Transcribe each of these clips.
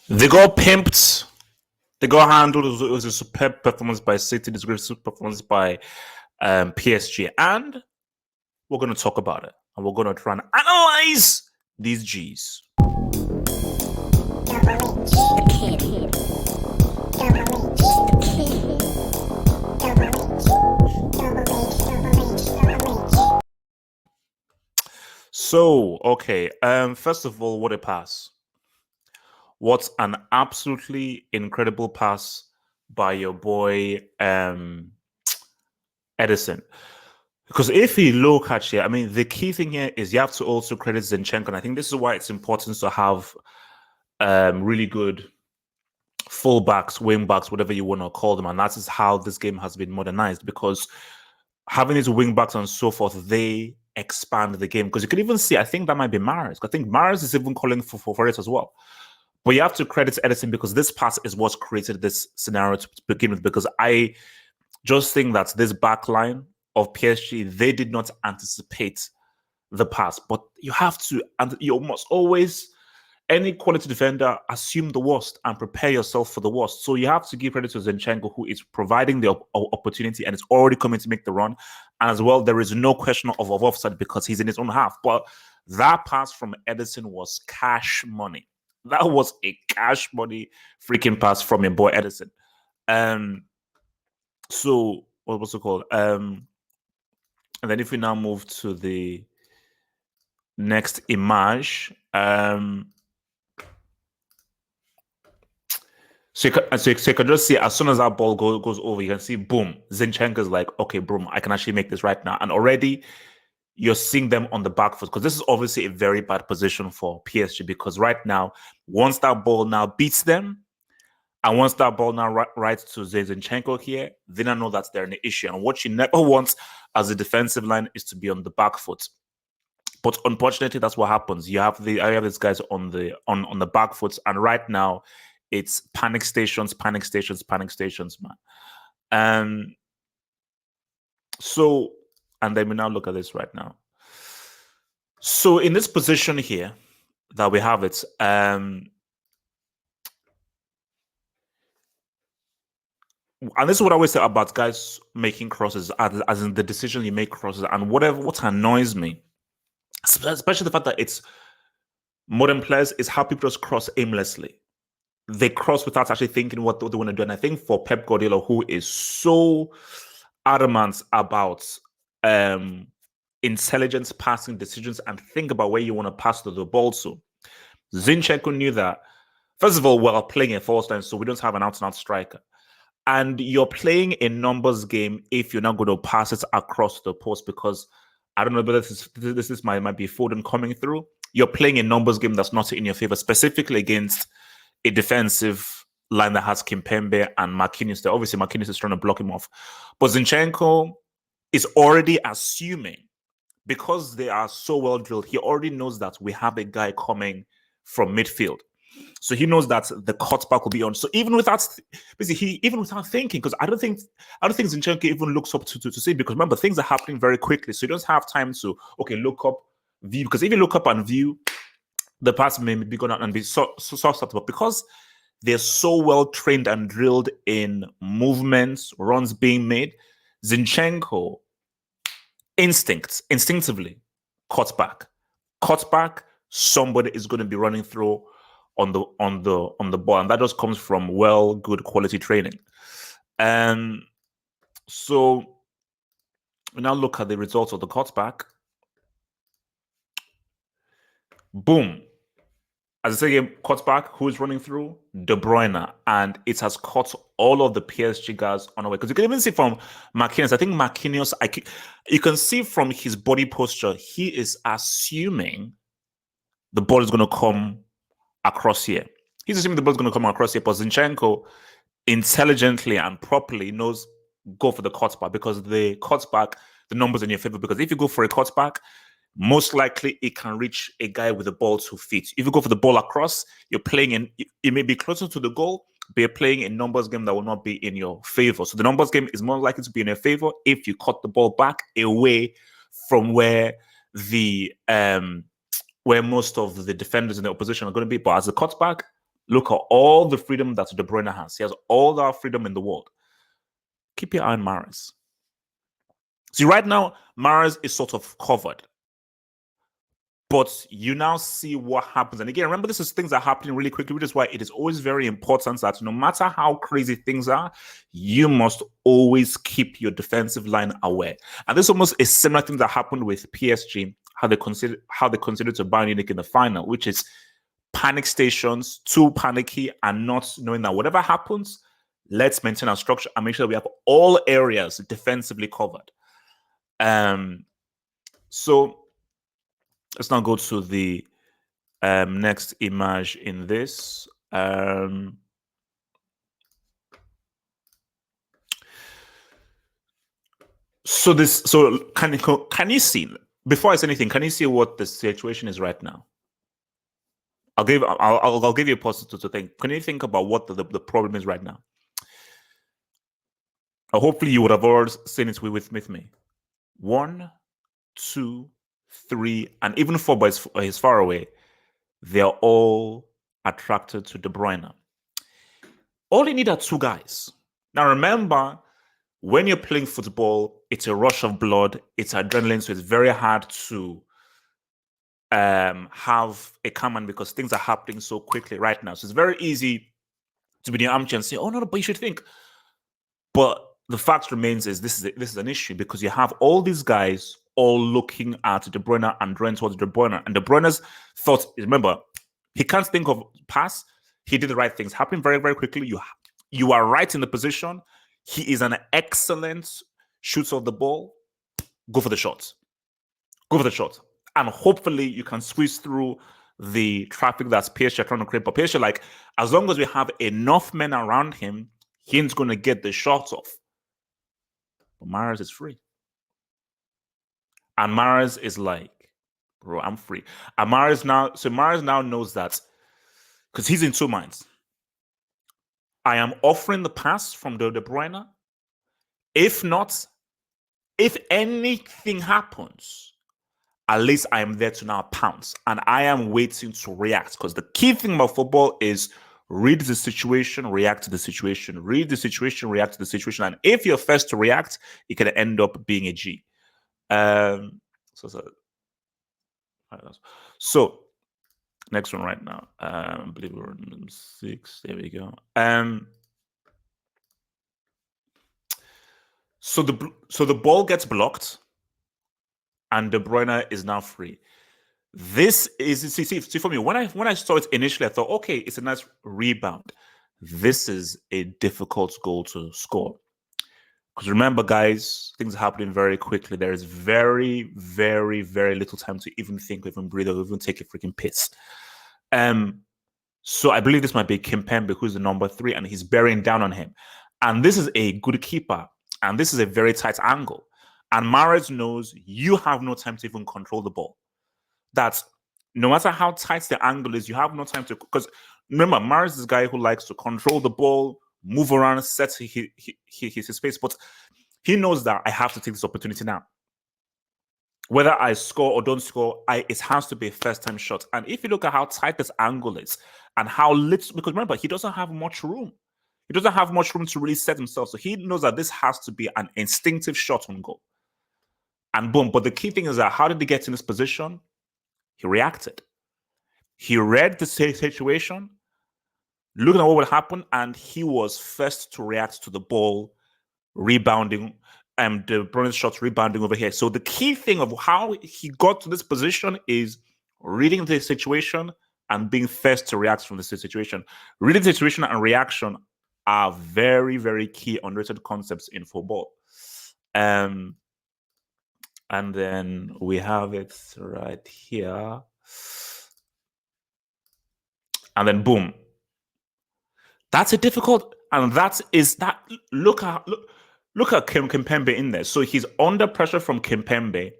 They got pimped. They got handled. It was a superb performance by City. This great performance by PSG, and we're going to talk about it, and we're going to try and analyze these G's. So, okay. First of all, what a pass! What an absolutely incredible pass by your boy Ederson. Because if you look at here, I mean, the key thing here is you have to also credit Zinchenko. And I think this is why it's important to have really good fullbacks, wing backs, whatever you want to call them. And that is how this game has been modernized, because having these wing backs and so forth, they expand the game. Because you can even see, I think that might be Mahrez. I think Mahrez is even calling for it as well. But you have to credit Ederson, because this pass is what's created this scenario to begin with. Because I just think that this back line of PSG, they did not anticipate the pass. But you have to, and you must always, any quality defender, assume the worst and prepare yourself for the worst. So you have to give credit to Zinchenko, who is providing the opportunity and is already coming to make the run. And as well, there is no question of offside because he's in his own half. But that pass from Ederson was cash money. That was a cash money freaking pass from your boy Ederson. So what was it called? And then if we now move to the next image, so you can just see, as soon as that ball goes over, you can see, boom, Zinchenko's like, okay, boom, I can actually make this right now. And already you're seeing them on the back foot, because this is obviously a very bad position for PSG, because right now, once that ball now beats them, and once that ball now rights to Zinchenko here, they now know that they're in an issue. And what you never want as a defensive line is to be on the back foot. But unfortunately, that's what happens. I have these guys on the back foot, and right now, it's panic stations, man. So, and then we now look at this right now. So in this position here that we have it, and this is what I always say about guys making crosses, as in the decision you make crosses, and what annoys me, especially the fact that it's modern players, is how people just cross aimlessly. They cross without actually thinking what they want to do. And I think for Pep Guardiola, who is so adamant about intelligence passing decisions and think about where you want to pass the ball to, Zinchenko knew that, first of all, we're playing a false line, so we don't have an out-and-out striker. And you're playing a numbers game if you're not going to pass it across the post, because I don't know whether this might be Foden coming through. You're playing a numbers game that's not in your favor, specifically against a defensive line that has Kimpembe and Marquinhos there. Obviously, Marquinhos is trying to block him off. But Zinchenko is already assuming, because they are so well drilled, he already knows that we have a guy coming from midfield. So he knows that the cutback will be on. So even without thinking, because I don't think Zinchenko even looks up to see, because remember, things are happening very quickly. So you don't have time to look up, view, because if you look up and view, the pass may be gone out and be so but because they're so well trained and drilled in movements, runs being made, Zinchenko instinctively cuts back. Somebody is going to be running through on the ball, and that just comes from good quality training. And so we now look at the results of the cutback. Boom. As I say, cutback, who's running through? De Bruyne. And it has caught all of the PSG guys on the way. Because you can even see from Marquinhos, I think Marquinhos, you can see from his body posture, he is assuming the ball is going to come across here. He's assuming the ball is going to come across here, but Zinchenko intelligently and properly knows, go for the cutback, because the cutback, the numbers in your favor. Because if you go for a cutback, most likely it can reach a guy with the ball 2 feet. If you go for the ball across, you're playing in, it may be closer to the goal, but you're playing a numbers game that will not be in your favor. So the numbers game is more likely to be in your favor if you cut the ball back away from where where most of the defenders in the opposition are going to be. But as a cutback, Look at all the freedom that De Bruyne has. He has all that freedom in the world. Keep your eye on Mahrez. See, right now, Mahrez is sort of covered. But you now see what happens. And again, remember, this is things that are happening really quickly, which is why it is always very important that no matter how crazy things are, you must always keep your defensive line aware. And this is almost a similar thing that happened with PSG, how they considered to Bayern Munich in the final, which is panic stations, too panicky, and not knowing that whatever happens, let's maintain our structure and make sure we have all areas defensively covered. So let's now go to the next image in this. So can you see, before I say anything, can you see what the situation is right now? I'll give you a pause to think. Can you think about what the problem is right now? Hopefully you would have already seen it with me. 1, 2, 3, and even 4, but he's far away. They're all attracted to De Bruyne. All you need are 2 guys. Now remember, when you're playing football, it's a rush of blood, it's adrenaline, so it's very hard to have a command because things are happening so quickly right now. So it's very easy to be in your armchair and say, "Oh no, but you should think." But the fact remains is this is an issue because you have all these guys all looking at De Bruyne and running towards De Bruyne, and De Bruyne's thoughts. Remember, he can't think of pass. He did the right things. Happened very, very quickly. You are right in the position. He is an excellent shooter of the ball. Go for the shot. Go for the shot. And hopefully you can squeeze through the traffic that's PSG trying to create. But PSG, like, as long as we have enough men around him, he ain't going to get the shots off. But Mahrez is free. And Mahrez is like, bro, I'm free. And Mahrez now knows that, because he's in 2 minds. I am offering the pass from De Bruyne. If not, if anything happens, at least I am there to now pounce. And I am waiting to react. Because the key thing about football is read the situation, react to the situation. Read the situation, react to the situation. And if you're first to react, it can end up being a G. So next one right now. I believe we're on 6. There we go. So the ball gets blocked, and De Bruyne is now free. This is see for me, when I saw it initially, I thought, okay, it's a nice rebound. This is a difficult goal to score. Because remember, guys, things are happening very quickly. There is very, very, very little time to even think, even breathe, or even take a freaking piss. So I believe this might be Kimpembe, who's the number 3, and he's bearing down on him. And this is a good keeper, and this is a very tight angle. And Mahrez knows you have no time to even control the ball. That no matter how tight the angle is, you have no time to, because remember, Mahrez is a guy who likes to control the ball, move around, set his space, but he knows that I have to take this opportunity now. Whether I score or don't score, it has to be a first-time shot. And if you look at how tight this angle is and how little, because remember, he doesn't have much room. He doesn't have much room to really set himself. So he knows that this has to be an instinctive shot on goal. And boom. But the key thing is that how did he get in this position? He reacted. He read the situation, looking at what would happen, and he was first to react to the ball rebounding, and the Bruyne's shots rebounding over here. So the key thing of how he got to this position is reading the situation and being first to react from the situation. Reading the situation and reaction are very, very key underrated concepts in football. And then we have it right here. And then boom. That's a difficult, and look at Kimpembe in there. So he's under pressure from Kimpembe.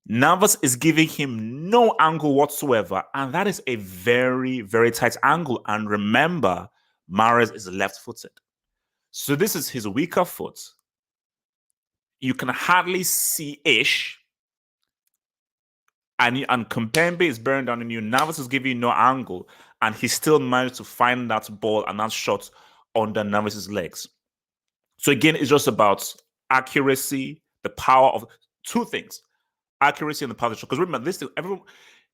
Navas is giving him no angle whatsoever, and that is a very, very tight angle. And remember, Mahrez is left-footed. So this is his weaker foot. You can hardly see ish. And Kimpembe is bearing down on you. Navas is giving you no angle. and he still managed to find that ball and that shot under Navas' legs. So again, it's just about accuracy, the power of two things: accuracy and the power of the shot. Because remember, this thing, everyone,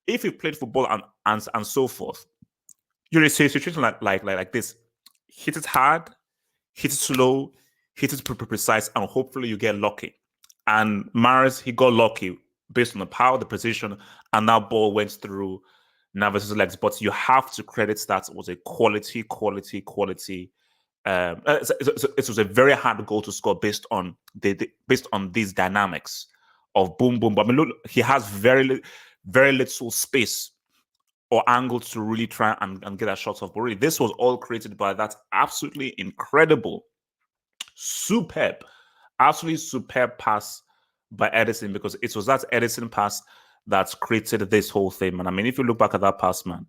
if you played football and so forth, you're in a situation like this: hit it hard, hit it slow, hit it precise, and hopefully you get lucky. And Mahrez, he got lucky based on the power, the precision, and that ball went through Navas' legs. But you have to credit that was a quality. It was a very hard goal to score based on based on these dynamics of boom, boom. But I mean, look, he has very little space or angle to really try and get a shot off. But really, this was all created by that absolutely incredible, absolutely superb pass by Ederson, because it was that Ederson pass that created this whole thing, man. I mean, if you look back at that pass, man,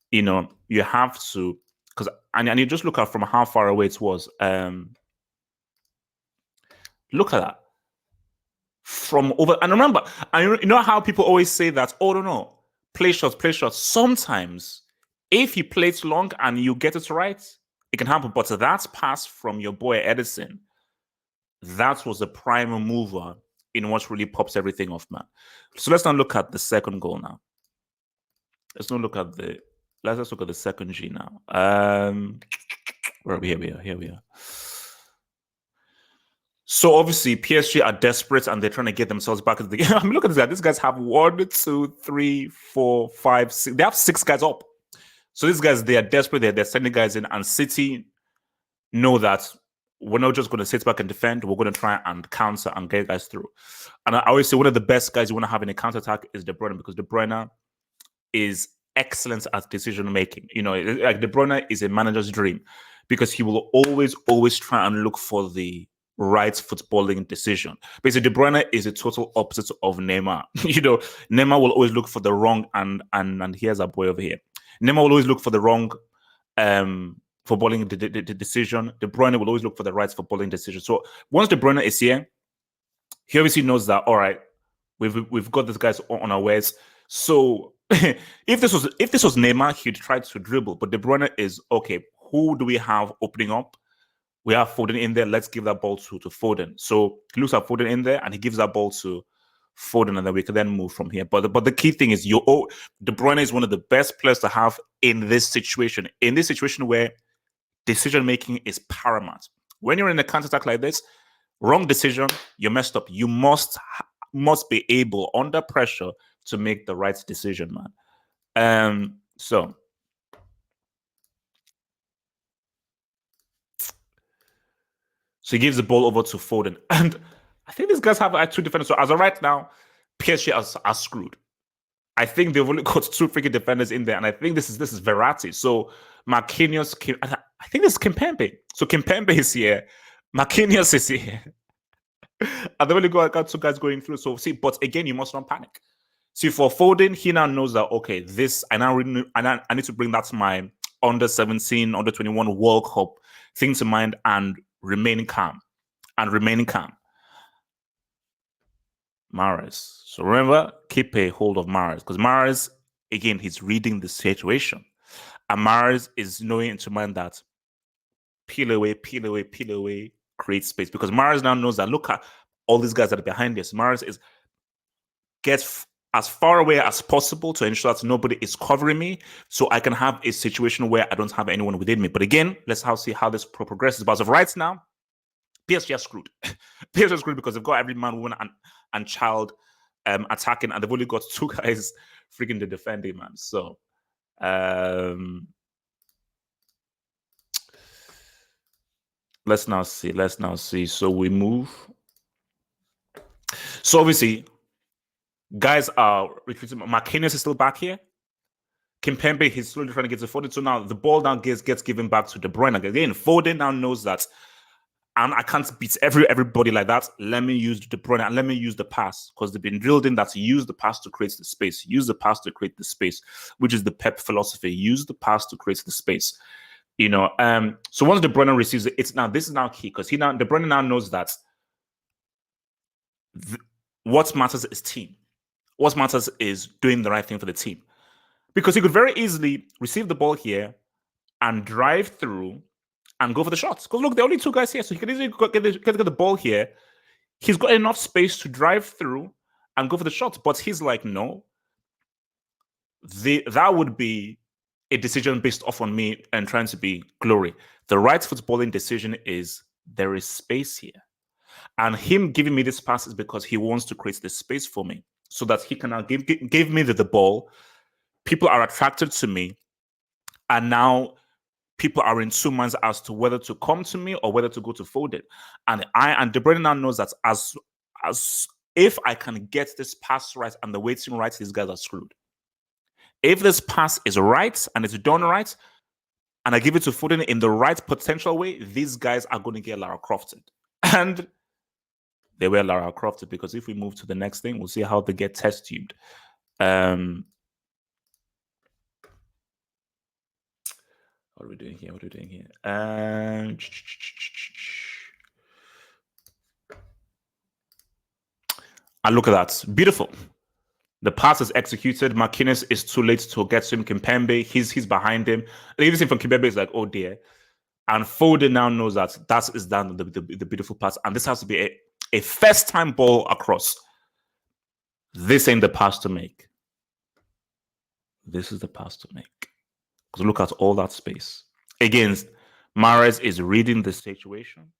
you have to, because and you just look at from how far away it was. Look at that. From over, and remember, and you know how people always say that, oh no, play shots. Sometimes, if you play it long and you get it right, it can happen. But that pass from your boy Ederson, that was the prime mover in what really pops everything off, man. So let's now look at the second goal now. Let's look at the second G now. Where are we? Here we are. So obviously PSG are desperate and they're trying to get themselves back into the game. I mean, look at this guy. These guys have 1, 2, 3, 4, 5, 6. They have 6 guys up. So these guys, they are desperate. They're sending guys in, and City know that we're not just going to sit back and defend. We're going to try and counter and get guys through. And I always say one of the best guys you want to have in a counter attack is De Bruyne, because De Bruyne is excellent at decision making. Like De Bruyne is a manager's dream, because he will always try and look for the right footballing decision. Basically, De Bruyne is a total opposite of Neymar. Neymar will always look for the wrong, and here's our boy over here. Neymar will always look for the wrong footballing decision. De Bruyne will always look for the right footballing decision. So once De Bruyne is here, he obviously knows that, all right, we've got these guys on our ways. So if this was Neymar, he'd try to dribble. But De Bruyne is, okay, who do we have opening up? We have Foden in there. Let's give that ball to Foden. So he looks at Foden in there and he gives that ball to Foden, and then we can then move from here. But the key thing is, De Bruyne is one of the best players to have in this situation. In this situation where decision making is paramount. When you're in a counter attack like this, wrong decision, you're messed up. You must be able, under pressure, to make the right decision, man. So he gives the ball over to Foden. And I think these guys have 2 defenders. So as of right now, PSG are screwed. I think they've only got 2 freaking defenders in there. And I think this is Verratti. So Marquinhos, I think this is Kimpembe. So Kimpembe is here. Marquinhos is here. And they've only got 2 guys going through. So see, but again, you must not panic. See, for Foden, he now knows that, okay, I need to bring that to my under 17, under 21 World Cup thing to mind and remaining calm. Mahrez. So remember, keep a hold of Mahrez, because Mahrez, again, he's reading the situation. And Mahrez is knowing into mind that peel away, create space. Because Mahrez now knows that, look at all these guys that are behind this. Mahrez gets as far away as possible to ensure that nobody is covering me, so I can have a situation where I don't have anyone within me. But again, let's see how this progresses. But as of right now, PSG are screwed. PSG are screwed because they've got every man, woman, and child attacking, and they've only got 2 guys freaking the defending, man. So let's now see. So we move. So obviously, guys are retreating. Marquinhos is still back here. Kimpembe, he's slowly trying to get to Foden. So now the ball now gets given back to De Bruyne. Again, Foden now knows that I can't beat everybody like that. Let me use De Bruyne and let me use the pass, because they've been drilled in that to use the pass to create the space. Use the pass to create the space, which is the Pep philosophy. Use the pass to create the space. So once De Bruyne receives it, this is now key, because De Bruyne now knows that what matters is team. What matters is doing the right thing for the team. Because he could very easily receive the ball here and drive through and go for the shots. Because look, there are only two guys here, so he can easily get the ball here. He's got enough space to drive through and go for the shots. But he's like, no, that would be a decision based off on me and trying to be glory. The right footballing decision is there is space here. And him giving me this pass is because he wants to create this space for me so that he can now give me the ball. People are attracted to me. And now people are in two minds as to whether to come to me or whether to go to Foden. And De Bruyne now knows that as if I can get this pass right and the waiting right, these guys are screwed. If this pass is right and it's done right, and I give it to Foden in the right potential way, these guys are going to get Lara Crofted. And they were Lara Crofted, because if we move to the next thing, we'll see how they get test tubed. What are we doing here? And look at that. Beautiful. The pass is executed. Marquinhos is too late to get to him. Kimpembe, he's behind him. And even from Kimpembe is like, oh dear. And Foden now knows that is done, the beautiful pass. And this has to be a first-time ball across. This ain't the pass to make. This is the pass to make. Because look at all that space. Again, Mahrez is reading the situation.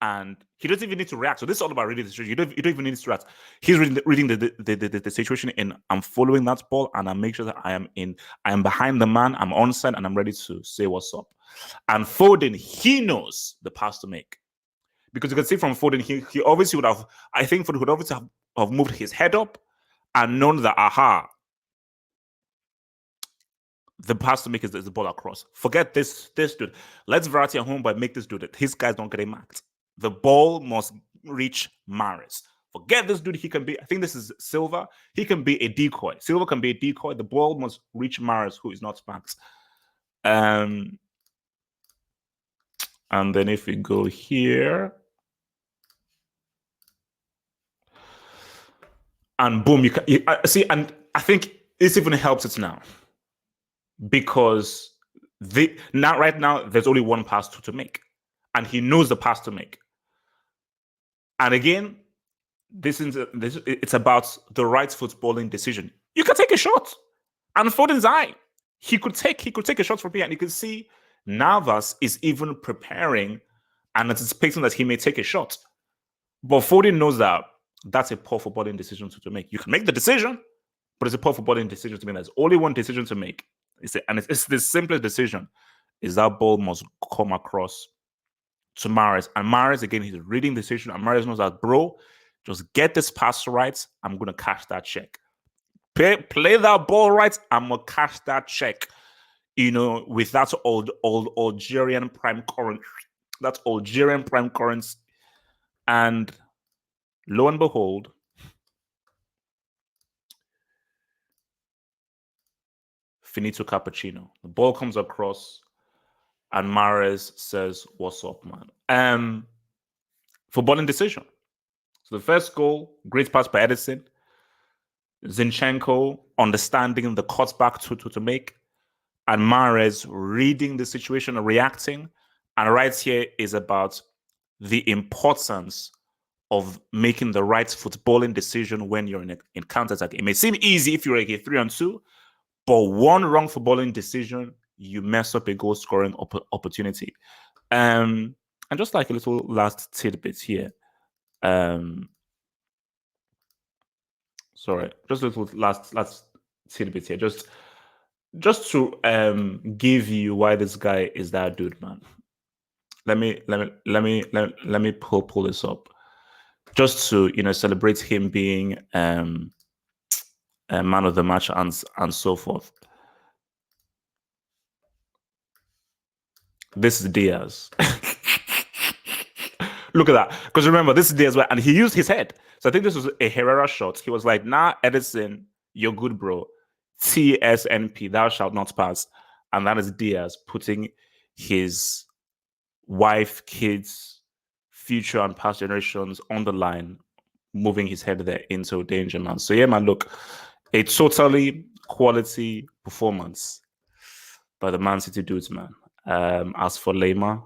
And he doesn't even need to react. So this is all about reading the situation. You don't even need to react. He's reading the situation, and I'm following that ball, and I make sure that I am behind the man, I'm onside, and I'm ready to say what's up. And Foden, he knows the pass to make. Because you can see from Foden, he obviously would have, I think Foden would obviously have moved his head up and known that, aha, the pass to make is the ball across. Forget this dude. Let's Verratti at home, but make this dude. His guys don't get a marked. The ball must reach Mahrez. Forget this dude. He can be, I think this is Silva. He can be a decoy. Silva can be a decoy. The ball must reach Mahrez, who is not marked. And then if we go here, and boom, you see, and I think this even helps it now. Because right now, there's only one pass to make. And he knows the pass to make. And again, it's about the right footballing decision. You can take a shot. And Foden's eye, he could take a shot from here, and you can see Navas is even preparing and anticipating that he may take a shot. But Foden knows that that's a poor footballing decision to make. You can make the decision, but it's a poor footballing decision to make. There's only one decision to make. It's the simplest decision, is that ball must come across to Mahrez. And Mahrez, again, he's reading the situation, and Mahrez knows that, bro, just get this pass right, I'm going to cash that check. Play that ball right, I'm going to cash that check. You know, with that old Algerian prime current. That's Algerian prime currency. And lo and behold, finito cappuccino. The ball comes across, and Mahrez says, "What's up, man?" Footballing decision. So the first goal, great pass by Ederson. Zinchenko understanding the cutback to make, and Mahrez reading the situation and reacting. And right here is about the importance of making the right footballing decision when you're in counter-attack. It may seem easy if you're like a 3-on-2, but one wrong footballing decision, you mess up a goal-scoring opportunity. And just like a little last tidbit here. Sorry, just a little last tidbit here. Just to give you why this guy is that dude, man. Let me pull this up, just to celebrate him being a man of the match and so forth. This is Diaz. Look at that, because remember, this is Diaz, and he used his head. So I think this was a Herrera shot. He was like, "Nah, Ederson, you're good, bro. TSNP, thou shalt not pass." And that is Diaz putting his wife, kids, future and past generations on the line, moving his head there into danger, man. So yeah, man, look, a totally quality performance by the Man City dudes, man. As for Lema,